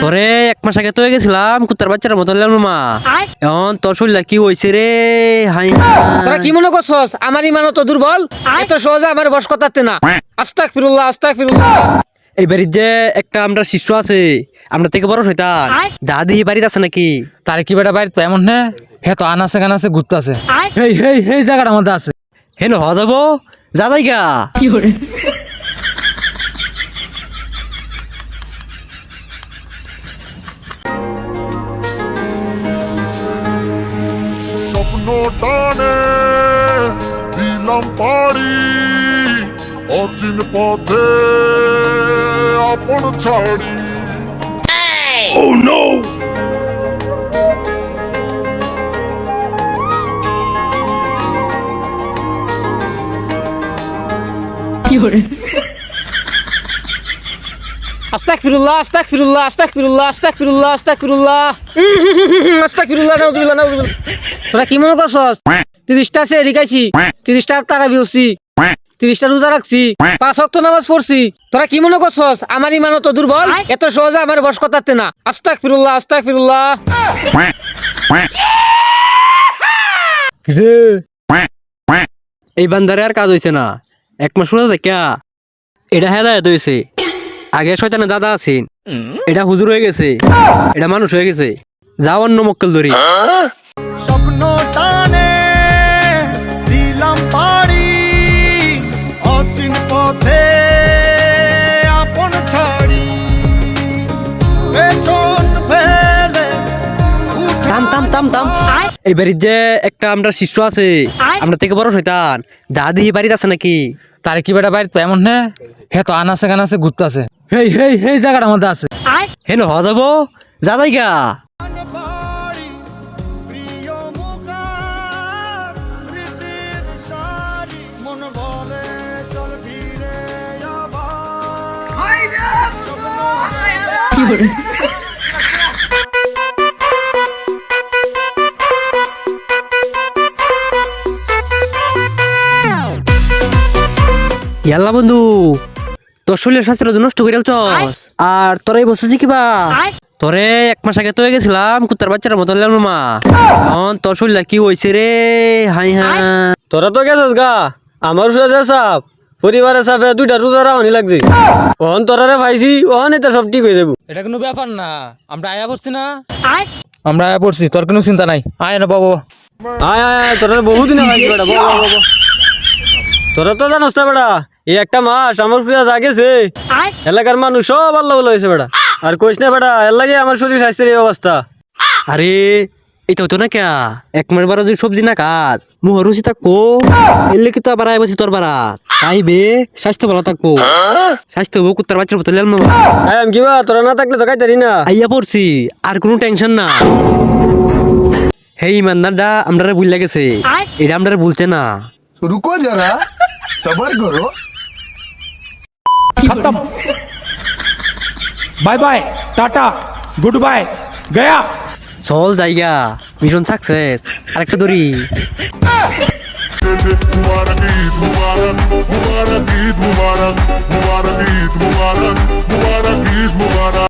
তোরে এক মাস আগে তো গেছিলাম কুত্তার বাচ্চার মতো মা এখন তোর শরীর কি হয়েছে রে? হাই তোরা কি মনে করছস আমার ইমান তো দুর্বল? এত সহজে আমার বশ করতে না। আস্তাগফিরুল্লাহ আস্তাগফিরুল্লাহ। এইবারে যে একটা আমরা শিষ্য আছে আমরা থেকে বড় শয়তান যা দিহি বাড়িতে আছে নাকি? তার কি বেটা বাইরে এমন না হে তো আনাসে কানাসে ঘুরতে আছে। হেই হেই হেই জায়গাটার মধ্যে আছে। হেন হওয়া যাবো যা যাইগা স্বপ্ন টানে দিলাম পাড়ি অচিন পথে আপন ছাড়ি। Oh no! আস্তাগফিরুল্লাহ আস্তাগফিরুল্লাহ আস্তাগফিরুল্লাহ আস্তাগফিরুল্লাহ আস্তাগফিরুল্লাহ আস্তাগফিরুল্লাহ নাউজুবিল্লাহ নাউজুবিল্লাহ। তোরা কি মনে করছস 30টা সে রিকাইছি 30টা টাকা বিউছি 30টা রোজা রাখছি 5 ওয়াক্ত নামাজ পড়ছি। তোরা কি মনে করছস আমার ইমান তো দুর্বল? এত সহজে আমার বশ করতে না। আস্তাগফিরুল্লাহ আস্তাগফিরুল্লাহ। রে এই বান্দারে আর কাজ হইছে না এক মাস শুনে দেখা এটা হেদায়েত হয়েছে। আগে শয়তানে দাদা আছেন এটা হুজুর হয়ে গেছে এটা মানুষ হয়ে গেছে। যাও অন্য মক্কেল ধরি। স্বপ্ন টানে দিলাম পাড়ি অচিন পথে আপন ছাড়ি পেছন ফেলে থাম থাম থাম থাম এইবারে যে একটা আমরা শিষ্য আছে আমরা থেকে বড় শয়তান যা দিহি বাড়িতে আছে নাকি? তার কি বেটা বাইরে এমন না হে তো আনাসে কানাসে ঘুরতে আছে। হেই হেই হেই জায়গাটার মধ্যে আছে। হেন হওয়া যাবো যা যাইগা পাড়ি প্রিয় মুখার স্মৃতির সারি মন বলে চল ফিরে আবার ইয়াল্লা বন্ধু তোর শরীরের স্বাস্থ্য নষ্ট করে চস আর তোরাই বসেছি কিবা তোরে এক মাস আগে তো গেছিলাম কুত্তার বাচ্চার মতো মা এখন তোর শরীর কি হয়েছে রে? হাই হ্যাঁ তোরা তো গেছস গা আমার সুরাজের সাপ পরিবারের সাপে 2টা রোজা রাখনি লাগছে ওহন তোরারে পাইছি ওহন এটা সব ঠিক হয়ে যাবো। এটা কোনো ব্যাপার না আমরা আয়া পড়ছি না আমরা আয়া পড়ছি তোর কোনো চিন্তা নাই। আয় না বাবা আয় আয় আয় তোরা বহুদিন পাইছি বেটা বাবা তোরা তো জানোস না বেটা এই একটা মাস আমার প্রিয় জাগেছে এলাকার মানুষ সব আল্লাহ বলে হয়েছে বেটা আর কইস না বেটা এর লাগে আমার শরীর স্বাস্থ্যের এই অবস্থা। আরে এটা হতো না কে এক মাস বারো যদি সবজি না কাজ মুহ রুচি থাকবো এলে কি তো আবার আয় বসি তোর বারা খাইবে স্বাস্থ্য ভালো থাকবো স্বাস্থ্য হবো কুত্তার বাচ্চার মতো মামা আমি কিবা তোরা না থাকলে তো খাইতারি না। আইয়া পড়ছি আর কোনো টেনশন না। হেই ইমানদারটা আমরা ভুল লাগেছে এটা আমরা ভুলছে না। रुको जरा सबर करो। खत्म bye bye tata good bye गया চল জায়গা মিশন সাকসেস আরেকটা দড়ি मुबारक ईद मुबारक मुबारक ईद मुबारक मुबारक ईद मुबारक मुबारक ईद मुबारक।